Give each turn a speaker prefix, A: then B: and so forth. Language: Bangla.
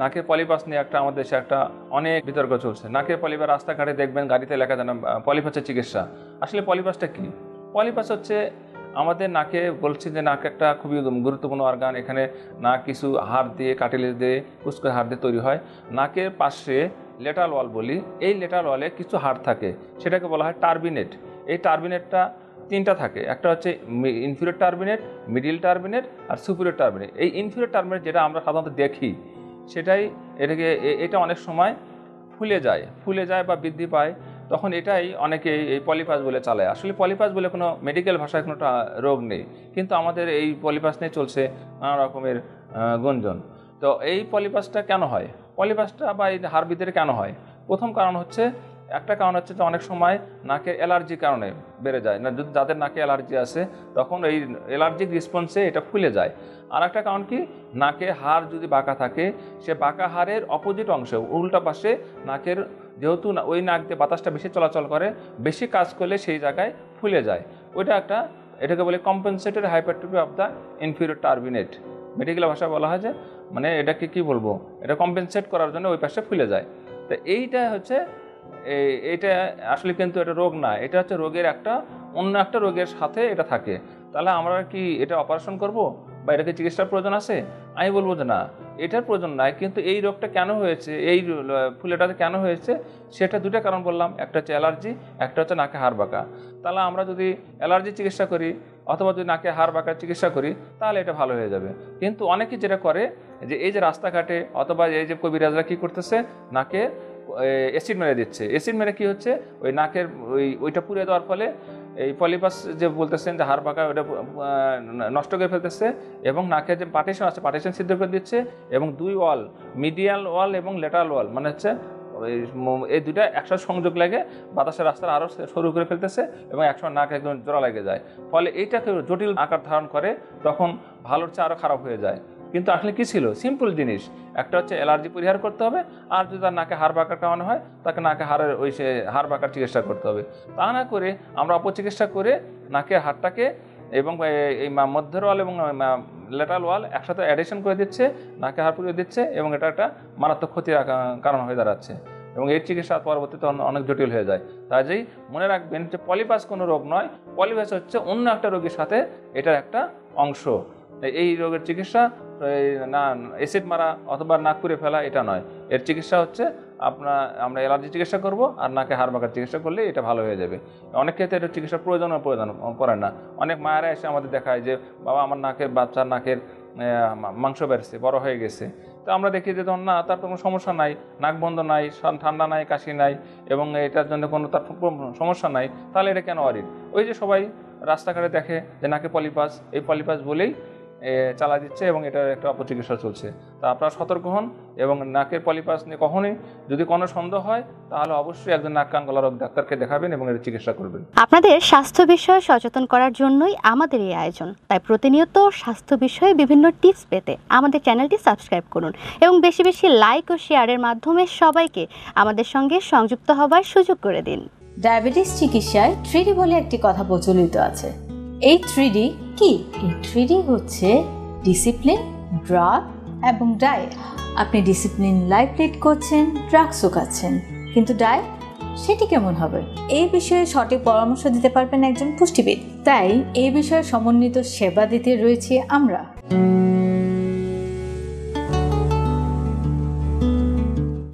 A: নাকের পলিপাস নিয়ে আমাদের দেশে অনেক বিতর্ক চলছে। নাকের পলিপাস, রাস্তাঘাটে দেখবেন গাড়িতে লেখা জানা পলিপাসের চিকিৎসা। আসলে পলিপাসটা কি? পলিপাস হচ্ছে আমাদের নাকে, বলছি যে নাক একটা খুবই গুরুত্বপূর্ণ অর্গান। এখানে নাক কিছু হাড় দিয়ে, কার্টিলেজ দিয়ে, কুচকুচে হাড় দিয়ে তৈরি হয়। নাকের পাশে লেটারাল ওয়াল বলি, এই লেটারাল ওয়ালে কিছু হাড় থাকে, সেটাকে বলা হয় টার্বিনেট। এই টার্বিনেটটা তিনটা থাকে, একটা হচ্ছে ইনফিরিয়র টার্বিনেট, মিডিল টার্বিনেট আর সুপিরিয়র টার্বিনেট। এই ইনফিরিয়র টার্বিনেট যেটা আমরা সাধারণত দেখি, সেটাই এটা অনেক সময় ফুলে যায় বা বৃদ্ধি পায়, তখন এটাই অনেকে এই পলিপাস বলে চালায়। আসলে পলিপাস বলে কোনো মেডিকেল ভাষায় কোনোটা রোগ নেই, কিন্তু আমাদের এই পলিপাস নিয়ে চলছে নানা রকমের গুঞ্জন। তো এই পলিপাসটা কেন হয়, পলিপাসটা বা এই হাড় বৃদ্ধিটা কেন হয়? প্রথম কারণ হচ্ছে যে অনেক সময় নাকের অ্যালার্জির কারণে বেড়ে যায় না। যাদের নাকে অ্যালার্জি আছে, তখন এই অ্যালার্জিক রেসপন্সে এটা ফুলে যায়। আর একটা কারণ কি, নাকে হাড় যদি বাঁকা থাকে, সে বাঁকা হাড়ের অপোজিট অংশে, উল্টা পাশে নাকের, যেহেতু ওই নাক দিয়ে বাতাসটা বেশি চলাচল করে, বেশি কাজ করলে সেই জায়গায় ফুলে যায়। এটাকে বলে compensatory hypertrophy of the inferior turbinate. Medical ভাষায় বলা হয় যে মানে এটাকে কি বলবো, এটা কম্পেনসেট করার জন্য ওই পাশে ফুলে যায়। তো এইটা আসলে কিন্তু এটা রোগ না, এটা হচ্ছে অন্য একটা রোগের সাথে এটা থাকে। তাহলে আমরা কি এটা অপারেশন করব বা এটাকে চিকিৎসার প্রয়োজন আছে? আমি বলবো যে না, এটার প্রয়োজন নাই। কিন্তু এই রোগটা কেন হয়েছে, এই ফুলেটাতে কেন হয়েছে, সেটা দুটো কারণ বললাম। একটা হচ্ছে অ্যালার্জি, একটা হচ্ছে নাকে হাড় বাঁকা। তাহলে আমরা যদি অ্যালার্জি চিকিৎসা করি অথবা যদি নাকে হাড় বাঁকার চিকিৎসা করি, তাহলে এটা ভালো হয়ে যাবে। কিন্তু অনেকে যেটা করে যে এই যে রাস্তাঘাটে অথবা এই যে কবিরাজরা কী করতেছে, নাকে অ্যাসিড মেরে দিচ্ছে। অ্যাসিড মেরে কী হচ্ছে, ওই নাকের ওইটা পুড়ে দেওয়ার ফলে এই পলিপাস যে বলতেছেন যে হাড় বাঁকা, ওটা নষ্ট করে ফেলতেছে এবং নাকের যে পার্টিশন আছে, পার্টিশন সিদ্ধ করে দিচ্ছে। এবং দুই ওয়াল, মিডিয়াল ওয়াল এবং লেটারাল ওয়াল, মানে হচ্ছে এই দুইটা একসাথে সংযোগ লাগে, বাতাসের রাস্তাটা আরও সরু করে ফেলতেছে এবং একসময় নাক একদম জোড়া লেগে যায়। ফলে এইটাকে জটিল আকার ধারণ করে, তখন ভালোর চেয়ে আরও খারাপ হয়ে যায়। কিন্তু আসলে কী ছিল, সিম্পল জিনিস। একটা হচ্ছে অ্যালার্জি পরিহার করতে হবে, আর যদি তার নাকে হাড় বাঁকার কারণে হয়, তাকে নাকে হাড় বাঁকার চিকিৎসা করতে হবে। তা না করে আমরা অপচিকিৎসা করে নাকের হাড়টাকে এবং এই মধ্যের ওয়াল এবং লেটারাল ওয়াল একসাথে অ্যাডিশন করে দিচ্ছে, নাকে হাড় পুড়িয়ে দিচ্ছে এবং এটা একটা মারাত্মক ক্ষতির কারণ হয়ে দাঁড়াচ্ছে এবং এর চিকিৎসা পরবর্তীতে অনেক জটিল হয়ে যায়। তাই মনে রাখবেন যে পলিপাস কোনো রোগ নয়, পলিপাস হচ্ছে অন্য একটা রোগের সাথে এটার একটা অংশ। এই রোগের চিকিৎসা না অ্যাসিড মারা অথবা নাক পুড়ে ফেলা, এটা নয়। এর চিকিৎসা হচ্ছে আমরা অ্যালার্জি চিকিৎসা করব, আর নাকে হাড় বাঁকার চিকিৎসা করলে এটা ভালো হয়ে যাবে। অনেক ক্ষেত্রে এটা চিকিৎসার প্রয়োজন পড়ে না। অনেক মায়েরা এসে আমাদের দেখায় যে বাবা আমার বাচ্চার নাকের মাংস বেড়েছে, বড় হয়ে গেছে। তো আমরা দেখি যে তখন না, তার কোনো সমস্যা নাই, নাক বন্ধ নাই, ঠান্ডা নাই, কাশি নাই এবং এটার জন্য কোনো তার সমস্যা নাই, তাহলে এটা কেন অরিড? ওই যে সবাই রাস্তাঘাটে দেখে যে নাকে পলিপাস, এই পলিপাস বলেই চালা দিচ্ছে এবং এটার একটা অপচিকিৎসা চলছে। তা আপনারা সতর্ক হন এবং নাকের পলিপাস নিয়ে কখনোই যদি কোনো সন্দেহ হয়, তাহলে অবশ্যই একজন নাক কান গলা রোগ ডাক্তারকে দেখাবেন এবং এর চিকিৎসা করবেন।
B: আপনাদের স্বাস্থ্য বিষয়ে সচেতন করার জন্যই আমাদের এই আয়োজন। তাই প্রতিনিয়ত স্বাস্থ্য বিষয়ে বিভিন্ন টিপস পেতে আমাদের চ্যানেলটি সাবস্ক্রাইব করুন এবং বেশি বেশি লাইক ও শেয়ারের মাধ্যমে সবাইকে আমাদের সঙ্গে সংযুক্ত হবার সুযোগ করে দিন।
C: ডায়াবেটিস চিকিৎসায় 3D বলে একটি কথা প্রচলিত আছে। এই 3D কি? এই 3D হচ্ছে ডিসিপ্লিন, ড্রাগ এবং ডায়েট। আপনি ডিসিপ্লিন লাইফ লিড করছেন, ড্রাগসও খাচ্ছেন, কিন্তু ডায়েট সেটি কেমন হবে? এই বিষয়ে সঠিক পরামর্শ দিতে পারবেন একজন পুষ্টিবিদ। তাই এই বিষয়ে সমন্বিত সেবা দিতে রয়েছি আমরা।